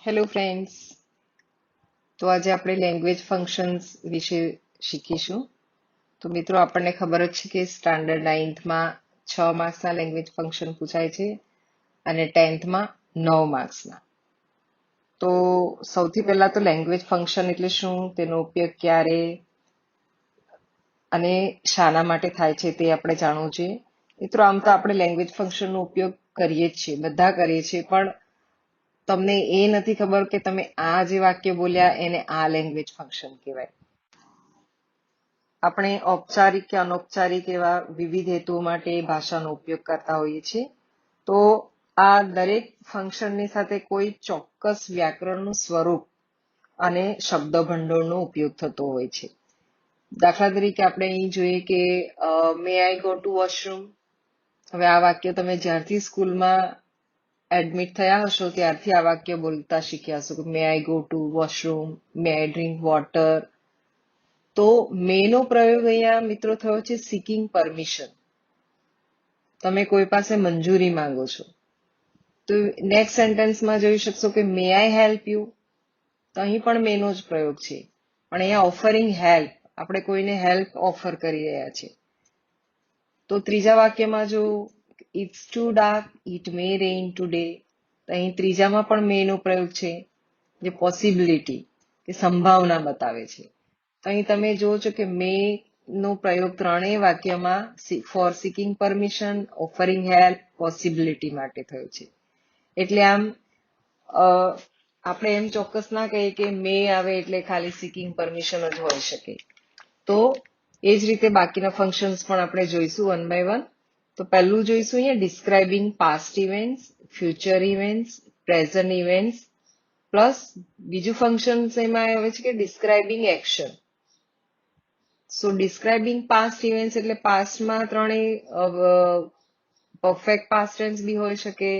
Hello friends. તો આજે આપણે લેંગ્વેજ ફંક્શન્સ વિશે શીખીશું. તો મિત્રો, આપણને ખબર જ છે કે સ્ટાન્ડર્ડ 9થમાં 6 માર્ક્સના લેંગ્વેજ ફંક્શન પૂછાય છે અને 10થમાં 9 માર્ક્સના. તો સૌથી પહેલા તો લેંગ્વેજ ફંક્શન એટલે શું, તેનો ઉપયોગ ક્યારે અને શાના માટે થાય છે તે આપણે જાણવું જોઈએ. મિત્રો, આમ તો આપણે લેંગ્વેજ ફંક્શનનો ઉપયોગ કરીએ જ છીએ, બધા કરીએ છીએ, પણ તમને એ નથી ખબર કે તમે આ જે વાક્ય બોલ્યા એને આ લેંગ્વેજ ફંક્શન કહેવાય. આપણે ઔપચારિક કે અનૌપચારિક એવા વિવિધ હેતુઓ માટે ભાષાનો ઉપયોગ કરતા હોઈએ છીએ. તો આ દરેક ફંક્શનની સાથે કોઈ ચોક્કસ વ્યાકરણનું સ્વરૂપ અને શબ્દ ભંડોળનો ઉપયોગ થતો હોય છે. દાખલા તરીકે આપણે અહીં જોઈએ કે may I go to washroom. હવે આ વાક્ય તમે જ્યારથી સ્કૂલમાં એડમિટ થયા હશો ત્યારથી આ વાક્ય બોલતા શીખ્યા હશો કે may I go to washroom, may I drink water. તો મે નો પ્રયોગ અહીંયા મિત્રો થયો છે સીકિંગ પરમિશન. તમે કોઈ પાસે મંજૂરી માંગો છો. તો નેક્સ્ટ સેન્ટેન્સમાં જોઈ શકશો કે મે આઈ હેલ્પ યુ. તો અહીં પણ મે નો જ પ્રયોગ છે, પણ અહીંયા ઓફરિંગ હેલ્પ, આપણે કોઈને હેલ્પ ઓફર કરી રહ્યા છીએ. તો ત્રીજા વાક્યમાં જો it's too dark, it may rain today. તો અહીં ત્રીજામાં પણ મે નો પ્રયોગ છે, જે પોસિબિલિટી કે સંભાવના બતાવે છે. તો અહીં તમે જુઓ છો કે મે નો પ્રયોગ ત્રણેય વાક્યમાં for seeking permission, offering help, possibility માટે થયો છે. એટલે આમ આપણે એમ ચોક્કસ ના કહીએ કે મે આવે એટલે ખાલી સીકિંગ પરમિશન જ હોઈ શકે. તો એ જ રીતે બાકીના ફંક્શન્સ પણ આપણે જોઈશું વન બાય વન. તો પહેલું જોઈશું અહીંયા describing past events, future events, present events, plus બીજું ફંક્શન એમાં આવે છે કે describing action. So describing past events એટલે પાસ્ટમાં ત્રણેય પરફેક્ટ પાસ્ટ ટેન્સ બી હોઈ શકે,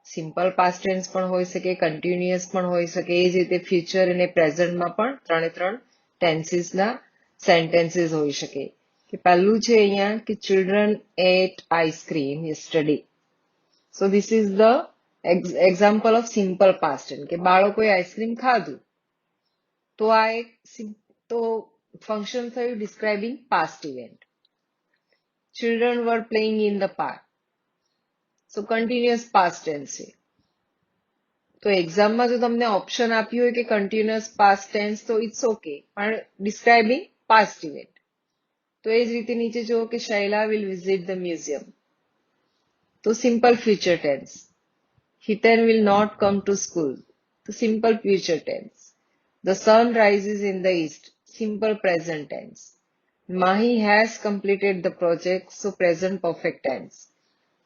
સિમ્પલ પાસ્ટ ટેન્સ પણ હોઈ શકે, કન્ટિન્યુઅસ પણ હોઈ શકે. એ જ રીતે ફ્યુચર અને પ્રેઝન્ટમાં પણ ત્રણ ટેન્સીસના સેન્ટેન્સીસ હોઈ શકે. કે પહેલું છે અહીંયા કે children ate ice cream yesterday. So this is the example of simple past tense કે બાળકોએ આઈસ્ક્રીમ ખાધું. તો આ એક તો ફંક્શન થયું describing past event. Children were playing in the park. So continuous past tense છે. તો એક્ઝામમાં જો તમને ઓપ્શન આપ્યું હોય કે કન્ટિન્યુઅસ પાસ્ટ ટેન્સ તો ઇટ્સ ઓકે, પણ ડિસ્ક્રાઇબિંગ પાસ્ટ ઇવેન્ટ. તો એ જ રીતે નીચે જુઓ કે Shaila will visit the museum. તો simple future tense. Hiten will not come to school. તો simple future tense. The sun rises in the east. Simple present tense. Mahi has completed the project, so present perfect tense.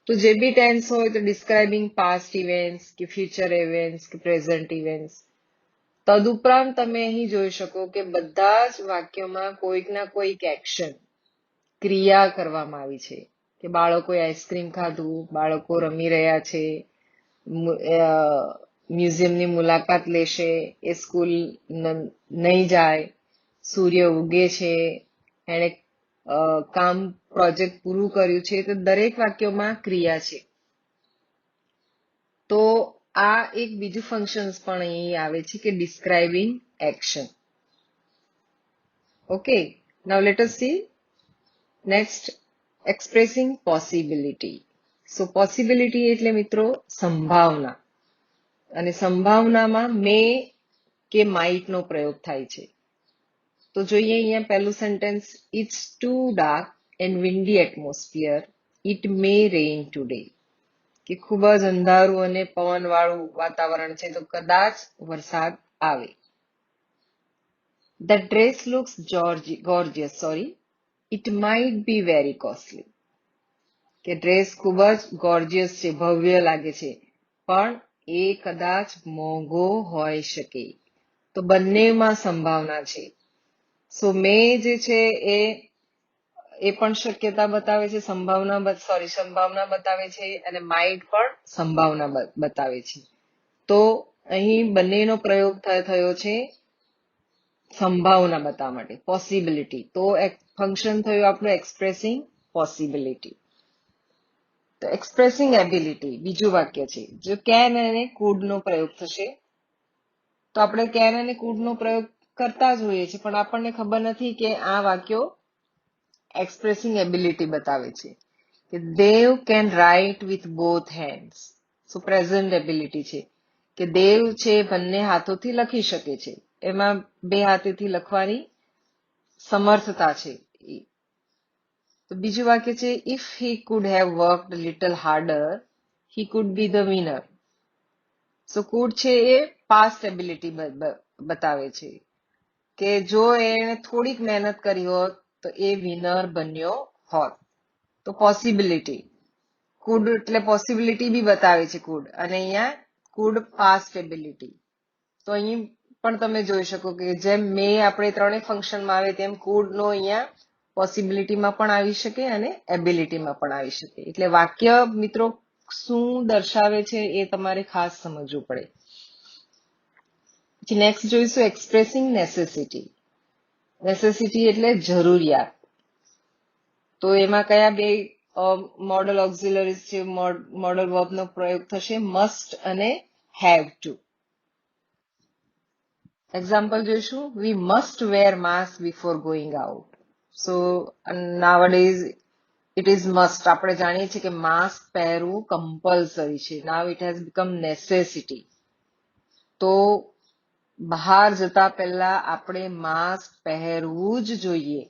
તો જે બી tense હોય તો describing past events કે future events કે present events. તદુપરાંત તમે અહીં જોઈ શકો કે બધા જ વાક્યોમાં કોઈક ના કોઈક એક્શન, ક્રિયા કરવામાં આવી છે. કે બાળકોએ આઈસ્ક્રીમ ખાધું, બાળકો રમી રહ્યા છે, મ્યુઝિયમની મુલાકાત લેશે, એ સ્કૂલ નહીં જાય, સૂર્ય ઉગે છે, એણે કામ પ્રોજેક્ટ પૂરું કર્યું છે. તો દરેક વાક્યોમાં ક્રિયા છે. તો આ એક બીજું ફંક્શન્સ પણ અહીં આવે છે કે describing action. Okay, now let us see next expressing possibility. So possibility એટલે મિત્રો સંભાવના, અને સંભાવનામાં મે કે માઇટ નો પ્રયોગ થાય છે. તો જોઈએ અહીંયા પહેલું sentence, it's too dark and windy atmosphere, it may rain today. કે ખૂબ જ અંધારું અને પવનવાળું વાતાવરણ છે, તો કદાચ વરસાદ આવે. The dress looks gorgeous, it might be very costly. કે ડ્રેસ ખૂબ જ ગોર્જિયસ છે, ભવ્ય લાગે છે, પણ એ કદાચ મોંઘો હોઈ શકે. તો બંનેમાં સંભાવના છે. સો મે જે છે એ પણ શક્યતા બતાવે છે, સંભાવના બતાવે છે, અને માઇટ પણ સંભાવના બતાવે છે. તો અહીં બંનેનો પ્રયોગ થયો છે સંભાવના બતાવવા માટે, પોસિબિલિટી. તો ફંક્શન થયું આપણું એક્સપ્રેસિંગ પોસિબિલિટી. તો એક્સપ્રેસિંગ એબિલિટી બીજું વાક્ય છે, જો કેન અને કુડ નો પ્રયોગ થશે. તો આપણે કેન અને કુડનો પ્રયોગ કરતા જ હોઈએ છીએ, પણ આપણને ખબર નથી કે આ વાક્યો એક્સપ્રેસિંગ એબિલિટી બતાવે છે કે Dev can write with both hands. So present ability છે કે દેવ છે બંને હાથોથી લખી શકે છે, એમાં બે હાથેથી લખવાની સમર્થતા છે. તો બીજું વાક્ય છે if he could have worked little harder he could B the winner. So food છે એ પાસ્ટ એબિલિટી બતાવે છે કે જો એને થોડીક મહેનત કરી હોત તો એ વિનર બન્યો હોત. તો પોસિબિલિટી, કુડ એટલે પોસિબિલિટી બી બતાવે છે કુડ, અને અહીંયા કુડ પાસ્ટ એબિલિટી. તો અહીં પણ તમે જોઈ શકો કે જેમ મે આપણે ત્રણેય ફંક્શનમાં આવે તેમ કુડ નો અહીંયા પોસિબિલિટીમાં પણ આવી શકે અને એબિલિટીમાં પણ આવી શકે. એટલે વાક્ય મિત્રો શું દર્શાવે છે એ તમારે ખાસ સમજવું પડે. પછી નેક્સ્ટ જોઈશું એક્સપ્રેસિંગ નેસેસિટી. નેસેસિટી એટલે જરૂરિયાત. તો એમાં કયા બે મોડલ ઓક્ઝિલરીઝ છે, મોડલ વર્બનો પ્રયોગ થશે? મસ્ટ અને હેવ ટુ. એક્ઝામ્પલ જોઈશું. We must wear mask before going out. So nowadays it is must. આપણે જાણીએ છીએ કે માસ્ક પહેરવું કમ્પલસરી છે. Now it has become necessity. તો બહાર જતા પહેલા આપણે માસ્ક પહેરવું જ જોઈએ.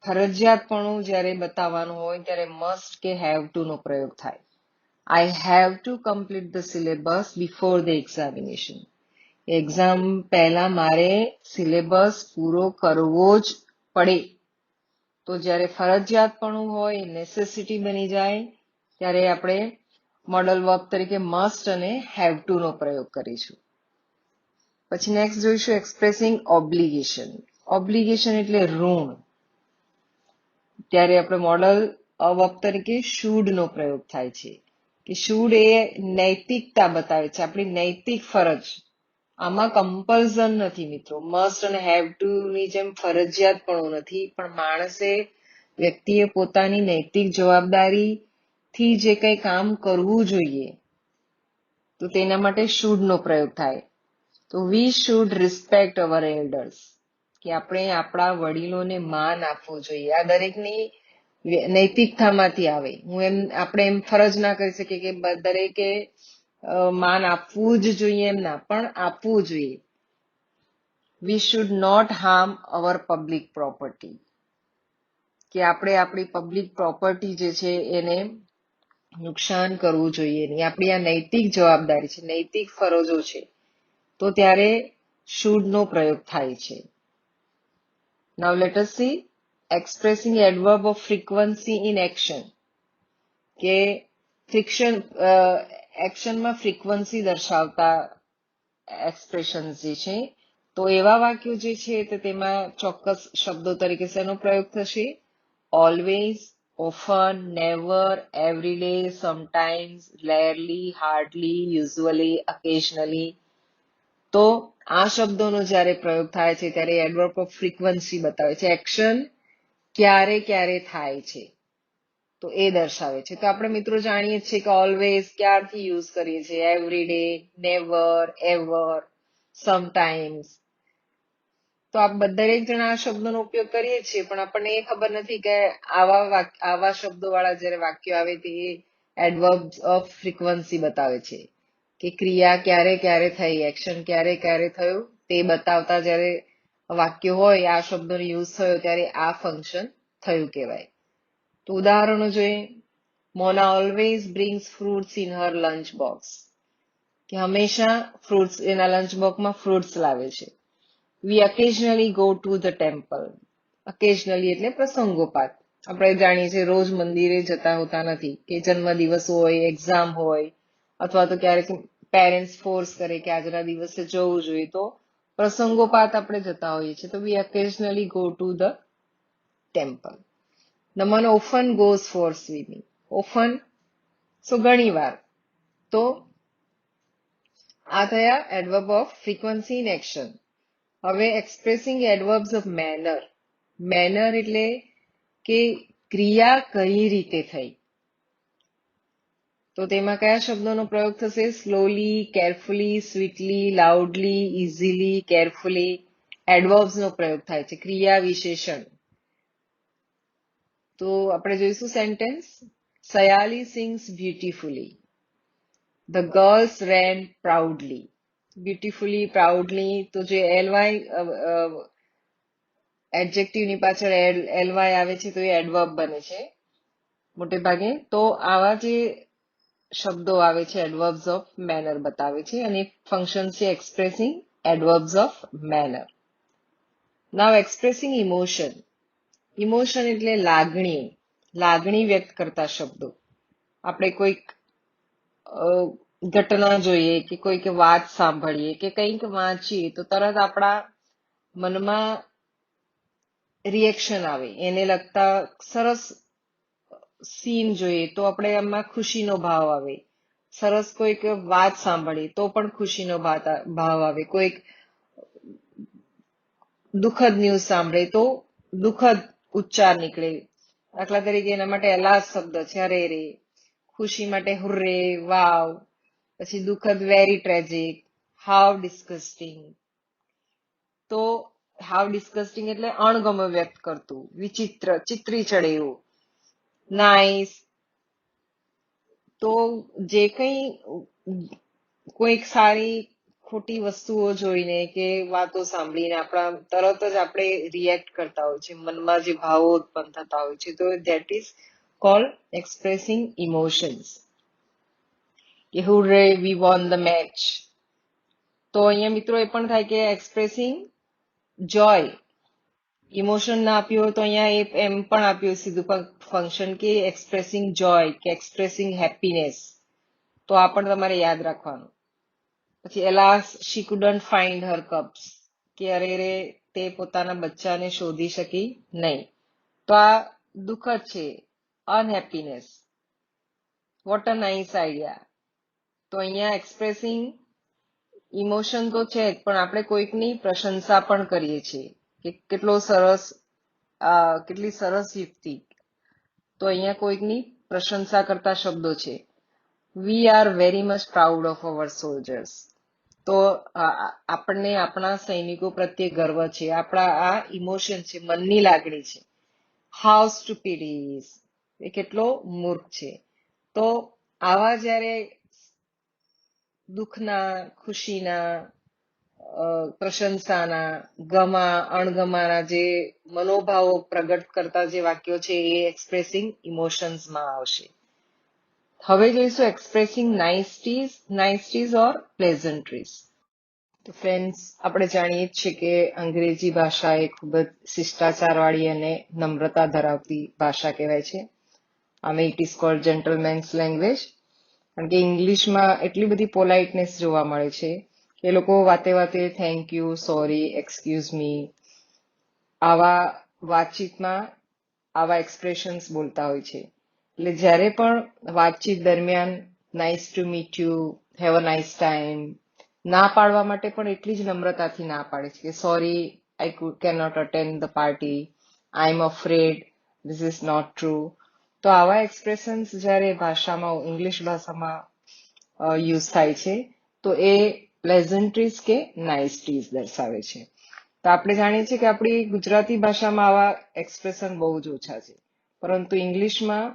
ફરજિયાતપણું જ્યારે બતાવવાનું હોય ત્યારે મસ્ટ કે હેવ ટુ નો પ્રયોગ થાય. આઈ have to complete the syllabus before the examination. Exam પહેલા મારે સિલેબસ પૂરો કરવો જ પડે. તો જ્યારે ફરજિયાતપણું હોય, નેસેસિટી બની જાય, ત્યારે આપણે મોડલ વર્બ તરીકે મસ્ટ અને હેવ ટુ નો પ્રયોગ કરીશું. પછી નેક્સ્ટ જોઈશું એક્સપ્રેસિંગ ઓબ્લિગેશન. ઓબ્લિગેશન એટલે ઋણ. ત્યારે આપણે મોડલ વર્બ તરીકે શુડ નો પ્રયોગ થાય છે કે શુડ એ નૈતિકતા બતાવે છે, આપણી નૈતિક ફરજ. આમાં કમ્પલ્ઝન નથી મિત્રો. મસ્ટ અને હેવ ટુ ની જેમ ફરજિયાતપણું નથી, પણ માણસે, વ્યક્તિએ પોતાની નૈતિક જવાબદારીથી જે કંઈ કામ કરવું જોઈએ તો તેના માટે શુડ નો પ્રયોગ થાય. તો we should respect our elders, કે આપણે આપણા વડીલોને માન આપવું જોઈએ. આ દરેકની નૈતિકતામાંથી આવે. આપણે એમ ફરજ ના કરી શકીએ કે દરેકે માન આપવું જ જોઈએ, એમ ના, પણ આપવું જોઈએ. We should not harm our public property, કે આપણે આપણી પબ્લિક પ્રોપર્ટી જે છે એને નુકસાન કરવું જોઈએ નહીં. આપણી આ નૈતિક જવાબદારી છે, નૈતિક ફરજો છે. તો ત્યારે શુડ નો પ્રયોગ થાય છે. Now let us see expressing adverb of frequency in action. કે એક્શનમાં ફ્રીક્વન્સી દર્શાવતા એક્સપ્રેશન જે છે, તો એવા વાક્યો જે છે તો તેમાં ચોક્કસ શબ્દો તરીકે શેનો પ્રયોગ થશે? Always, often, never, every day, sometimes, rarely, hardly, usually, occasionally. તો આ શબ્દોનો જ્યારે પ્રયોગ થાય છે ત્યારે એડવર્બ ઓફ ફ્રીક્વન્સી બતાવે છે. એક્શન ક્યારે ક્યારે થાય છે તો એ દર્શાવે છે. તો આપણે મિત્રો જાણીએ છીએ કે ઓલવેઝ ક્યારથી યુઝ કરીએ છીએ? Every day, never, ever, sometimes. તો આ દરેક જણા આ શબ્દોનો ઉપયોગ કરીએ છીએ, પણ આપણને એ ખબર નથી કે આવા શબ્દો વાળા જયારે વાક્યો આવે તે એડવર્બ ઓફ ફ્રીક્વન્સી બતાવે છે કે ક્રિયા ક્યારે ક્યારે થઈ, એક્શન ક્યારે ક્યારે થયું તે બતાવતા જયારે વાક્ય હોય, આ શબ્દોનો યુઝ થયો ત્યારે આ ફંક્શન થયું કહેવાય. તો ઉદાહરણો જોઈએ. Mona always brings fruits in her lunch box, કે હંમેશા ફ્રૂટ્સ એના લંચ બોક્સમાં ફ્રૂટ્સ લાવે છે. We occasionally go to the temple. Occasionally એટલે પ્રસંગોપાત. આપણે જાણીએ છીએ રોજ મંદિરે જતા હોતા નથી, કે જન્મદિવસ હોય, એક્ઝામ હોય, અથવા તો ક્યારેક પેરેન્ટ્સ ફોર્સ કરે કે આજના દિવસે જવું જોઈએ, તો પ્રસંગોપાત આપણે જતા હોઈએ છીએ. તો we occasionally go to the temple. Naman often goes for swimming. Often so ઘણી વાર. તો આ થયા adverb of frequency in action. હવે expressing adverbs of manner. Manner એટલે કે ક્રિયા કઈ રીતે થઈ. તો તેમાં કયા શબ્દોનો પ્રયોગ થશે? Slowly, carefully, sweetly, loudly, easily, carefully. Adverbs નો પ્રયોગ થાય છે, ક્રિયા વિશેષણ. તો આપણે જોઈશું sentence. Sayali sings beautifully. The girls ran proudly. Beautifully, proudly. તો જે ly એડજેક્ટિવ ની પાછળ ly આવે છે તો એ એડવર્બ બને છે મોટે ભાગે. તો આવા જે શબ્દો આવે છે એડવર્બ્સ ઓફ મેનર બતાવે છે અને ફંક્શન છે expressing adverbs of manner. Now expressing emotion. Emotion એટલે લાગણી વ્યક્ત કરતા શબ્દો. આપણે કોઈક ઘટના જોઈએ કે કોઈક વાત સાંભળીએ કે કંઈક વાંચીએ તો તરત આપણા મનમાં રિએક્શન આવે. એને લગતા સરસ સીન જોઈએ તો આપણે એમાં ખુશીનો ભાવ આવે. સરસ કોઈક વાત સાંભળીએ તો પણ ખુશીનો ભાવ આવે. કોઈક દુઃખદ ન્યૂઝ સાંભળે તો દુઃખદ ઉચ્ચાર નીકળે. દાખલા તરીકે એના માટે એલાસ શબ્દ છે, અરે રે. ખુશી માટે હુર્રે, વાવ. પછી દુઃખદ વેરી ટ્રેજિક, હાવ ડિસ્ગસ્ટિંગ. તો હાવ ડિસ્ગસ્ટિંગ એટલે અણગમો વ્યક્ત કરતું, વિચિત્ર, ચિત્રી ચડે એવું. નાઇસ. તો જે કંઈ કોઈક સારી ખોટી વસ્તુઓ જોઈને કે વાતો સાંભળીને આપણા તરત જ આપણે રિએક્ટ કરતા હોય છે, મનમાં જે ભાવો ઉત્પન્ન થતા હોય છે, તો that is called expressing emotions. કે હુર્રે વી વોન ધ મેચ. તો અહીંયા મિત્રો એ પણ થાય કે એક્સપ્રેસિંગ જોય. ઇમોશન ના આપ્યું હોય તો અહીંયા એમ પણ આપ્યું સીધું ફંક્શન કે એક્સપ્રેસિંગ જોય કે એક્સપ્રેસિંગ હેપીનેસ. તો આ પણ તમારે યાદ રાખવાનું. પછી એલાસ શી કુડન્ટ ફાઇન્ડ હર કપ્સ. કે અરે રે તે પોતાના બચ્ચાને શોધી શકી નહીં. તો આ દુઃખદ છે, unhappiness. What a nice idea. તો અહીંયા એક્સપ્રેસિંગ ઇમોશન તો છે જ, પણ આપણે કોઈકની પ્રશંસા પણ કરીએ છીએ કે કેટલી સરસ યુક્તિ. તો અહીંયા કોઈકની પ્રશંસા કરતા શબ્દો છે. We are very much proud of our soldiers. તો આપણને આપણા સૈનિકો પ્રત્યે ગર્વ છે. આપણા આ ઇમોશન છે, મનની લાગણી છે. How stupid is. એ કેટલો મૂર્ખ છે. તો આવા જ્યારે દુઃખના, ખુશીના, પ્રશંસાના, અણગમાના જે મનોભાવો પ્રગટ કરતા જે વાક્યો છે એ એક્સપ્રેસિંગ ઇમોશન્સમાં આવશે. હવે જોઈશું એક્સપ્રેસિંગ નાઇસટીઝ ઓર પ્લેઝન્ટ્રીઝ. તો ફ્રેન્ડ્સ, આપણે જાણીએ જ છીએ કે અંગ્રેજી ભાષા એ ખૂબ જ શિષ્ટાચારવાળી અને નમ્રતા ધરાવતી ભાષા કહેવાય છે. આમે ઇટ ઇઝ કોલ્ડ જેન્ટલમેન્સ લેંગ્વેજ. કારણ કે ઇંગ્લિશમાં એટલી બધી પોલાઇટનેસ જોવા મળે છે કે લોકો વાતે વાતે thank you, sorry, excuse me આવા વાતચીતમાં આવા એક્સપ્રેશન્સ બોલતા હોય છે. એટલે જ્યારે પણ વાતચીત દરમિયાન nice to meet you, have a nice time ના પાડવા માટે પણ એટલી જ નમ્રતાથી ના પાડે છે કે sorry, I can not attend the party, I am afraid, this is not true. તો આવા એક્સપ્રેશન્સ જ્યારે ઇંગ્લિશ ભાષામાં યુઝ થાય છે તો એ પ્લેઝન્ટ્રીઝ કે નાઇસટીઝ દર્શાવે છે. તો આપણે જાણીએ છીએ કે આપણી ગુજરાતી ભાષામાં આવા એક્સપ્રેશન બહુ જ ઓછા છે, પરંતુ ઇંગ્લિશમાં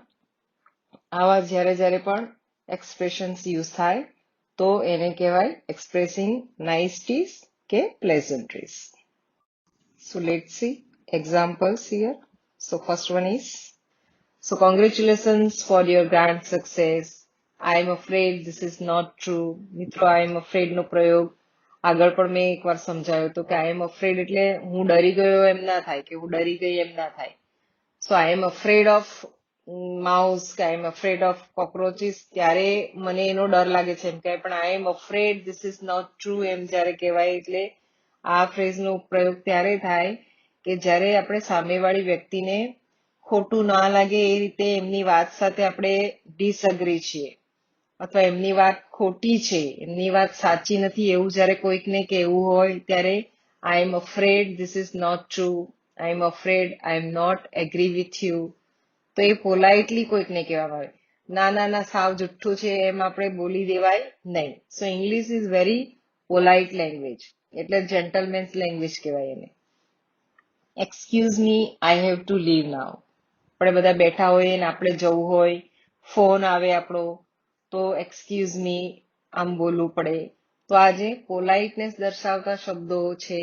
આવા જ્યારે પણ એક્સપ્રેશન્સ યુઝ થાય તો એને કહેવાય એક્સપ્રેસિંગ નાઇસટીઝ કે પ્લેઝન્ટ્રીઝ. So let's see examples here. So first one is, so congratulations for your grand success. I am afraid this is not true. મિત્રો, I am afraid નો પ્રયોગ આગળ પણ મેં એકવાર સમજાવ્યો હતો કે I am afraid એટલે હું ડરી ગયો એમ ના થાય, કે હું ડરી ગઈ એમ ના થાય. So I am afraid of mouse કે I am afraid of cockroaches ત્યારે મને એનો ડર લાગે છે એમ કહેવાય. પણ I am afraid this is not true એમ જ્યારે કહેવાય એટલે આ ફ્રેઝનો પ્રયોગ ત્યારે થાય કે જ્યારે આપણે સામેવાળી વ્યક્તિને ખોટું ના લાગે એ રીતે એમની વાત સાથે આપણે ડિસઅગ્રી છીએ, અથવા એમની વાત ખોટી છે, એમની વાત સાચી નથી એવું જ્યારે કોઈકને કહેવું હોય ત્યારે I am afraid this is not true, I am afraid I am not agree with you. તો એ પોલાઇટલી કોઈકને કહેવામાં આવે. ના સાવ જુઠ્ઠું છે એમ આપણે બોલી દેવાય નહીં. So English is very polite language, એટલે જેન્ટલમેન્સ લેંગ્વેજ કહેવાય એને. Excuse me, I have to leave now. આપણે બધા બેઠા હોઈએ ને આપણે જવું હોય, ફોન આવે આપણો, તો એક્સક્યુઝ મી આમ બોલવું પડે. તો આ જે પોલાઇટનેસ દર્શાવતા શબ્દો છે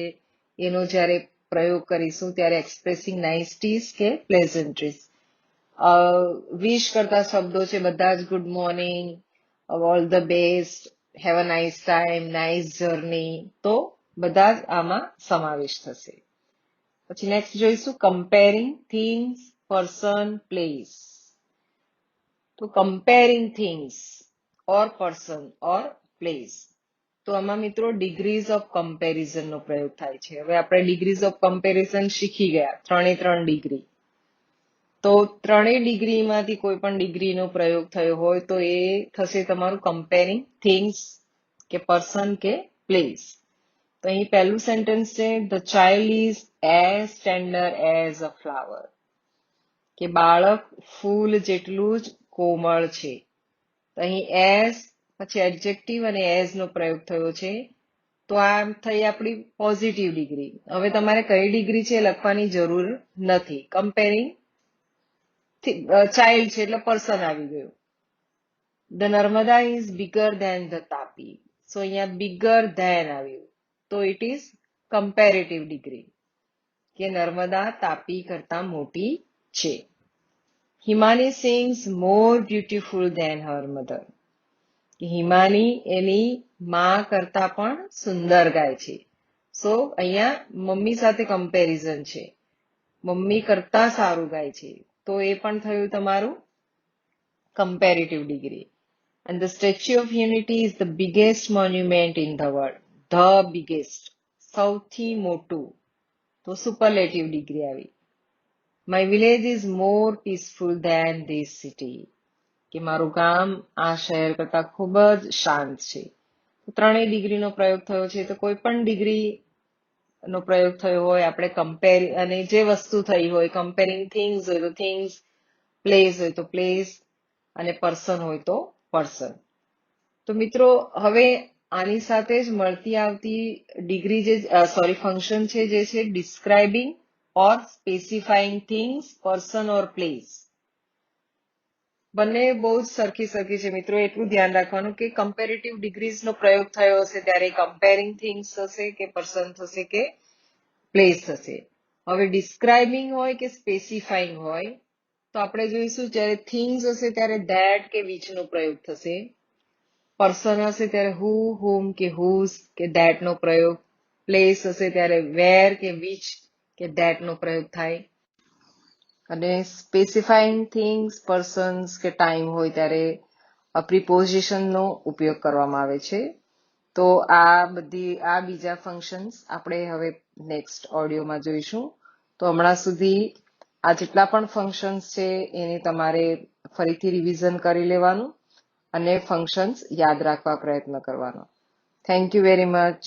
એનો જ્યારે પ્રયોગ કરીશું ત્યારે એક્સપ્રેસિંગ નાઇસટીઝ કે પ્લેઝન્ટ્રીઝ. વિશ કરતા શબ્દો છે બધા જ good morning, all the best, have a nice time, nice journey, તો બધા જ આમાં સમાવેશ થશે. પછી નેક્સ્ટ જોઈશું કમ્પેરિંગ થિંગ્સ, પર્સન, પ્લેસ. તો કમ્પેરિંગ થિંગ્સ ઓર પર્સન ઓર પ્લેસ, તો આમાં મિત્રો ડિગ્રીઝ ઓફ કમ્પેરિઝનનો પ્રયોગ થાય છે. હવે આપણે ડિગ્રીઝ ઓફ કમ્પેરિઝન શીખી ગયા, 3 ડિગ્રી. તો 3 ડિગ્રીમાંથી કોઈ પણ ડિગ્રીનો પ્રયોગ થયો હોય તો એ થશે તમારું કમ્પેરિંગ થિંગ્સ કે પર્સન કે પ્લેસ. તો અહીં પહેલું સેન્ટેન્સ છે, the child is as tender as a flower, કે બાળક ફૂલ જેટલું જ કોમળ છે. તો અહીં એઝ પછી એડજેક્ટિવ અને એઝ નો પ્રયોગ થયો છે. તો આ થઈ આપણી પોઝિટિવ ડિગ્રી. હવે તમારે કઈ ડિગ્રી છે લખવાની જરૂર નથી. કમ્પેરિંગ ચાઇલ્ડ છે એટલે પર્સન આવી ગયું. The Narmada is bigger than the Tapi. So અહીંયા બિગર ધેન આવ્યું, તો ઇટ ઇઝ કમ્પેરેટિવ ડિગ્રી, કે નર્મદા તાપી કરતા મોટી છે. Himani sings more beautiful than her mother, કે હિમાની એની માં કરતા પણ સુંદર ગાય છે. સો અહીંયા મમ્મી સાથે કમ્પેરિઝન છે, મમ્મી કરતા સારું ગાય છે, તો એ પણ થયું તમારું comparative degree. And the Statue of Unity is the biggest monument in the world. The biggest, સૌથી મોટું, તો સુપરલેટિવ ડિગ્રી આવી. My village is more peaceful than this city, કે મારું ગામ આ શહેર કરતા ખૂબ જ શાંત છે. 3 ડિગ્રીનો પ્રયોગ થયો છે. તો કોઈ પણ ડિગ્રી નો પ્રયોગ થયો હોય, આપણે કમ્પેર અને જે વસ્તુ થઈ હોય, કમ્પેરિંગ થિંગ્સ હોય તો થિંગ્સ, પ્લેસ હોય તો પ્લેસ, અને પર્સન હોય તો પર્સન. તો મિત્રો હવે આની સાથે જ મળતી આવતી ડિગ્રી જે ફંક્શન છે જે છે ડિસ્ક્રાઇબિંગ ઓર સ્પેસિફાઈંગ થિંગ્સ, પર્સન ઓર પ્લેસ. બંને બહુ જ સરખી છે મિત્રો. એટલું ધ્યાન રાખવાનું કે કમ્પેરેટિવ ડિગ્રીઝ નો પ્રયોગ થયો હશે ત્યારે કમ્પેરિંગ થિંગ્સ થશે કે પર્સન થશે કે પ્લેસ થશે. હવે ડિસ્ક્રાઇબિંગ હોય કે સ્પેસિફાઈંગ હોય તો આપણે જોઈશું જ્યારે થિંગ્સ હશે ત્યારે ધેટ કે વિચ નો પ્રયોગ થશે. પર્સન હશે ત્યારે હુ, હુમ કે હુઝ કે ધેટ નો પ્રયોગ. પ્લેસ હશે ત્યારે વેર કે વિચ કે ધેટ નો પ્રયોગ થાય. અને સ્પેસિફાઈંગ થિંગ્સ, પર્સન્સ કે ટાઈમ હોય ત્યારે પ્રિપોઝિશનનો ઉપયોગ કરવામાં આવે છે. તો આ બીજા ફંક્શન્સ આપણે હવે નેક્સ્ટ ઓડિયોમાં જોઈશું. તો હમણાં સુધી આ જેટલા પણ ફંક્શન્સ છે એને તમારે ફરીથી રિવિઝન કરી લેવાનું અને ફંક્શન્સ યાદ રાખવા પ્રયત્ન કરવાનો. Thank you very much.